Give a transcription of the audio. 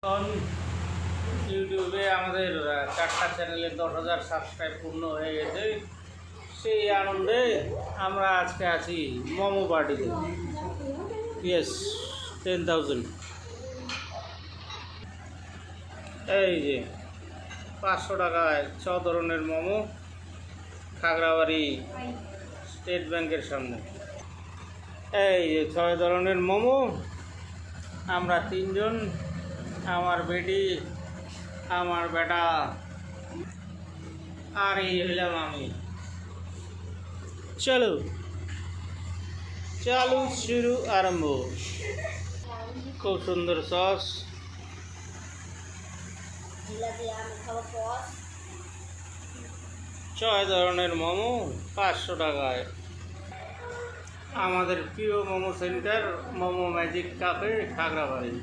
এখন ইউটিউবে আমাদের 4টা চ্যানেলে 10,000 সাবস্ক্রাইব পূর্ণ হয়ে গেছে। সেই আনন্দে আমরা আজকে আছি মোমো পার্টিতে। ইয়েস, 10,000। এই যে 500 টাকায় 6 ধরনের মোমো, খাগড়াবাড়ি স্টেট ব্যাংকের সামনে। এই যে 6 ধরনের মোমো, আমরা 3 জন, আমার বেটি, আমার বেটা, আর এই হইলাম আমি। চলো চালু শুরু আরম্ভ। খুব সুন্দর সস, 6 ধরনের মোমো 500 টাকায়। আমাদের প্রিয় momo centre momo magic cafe, Khagrabari.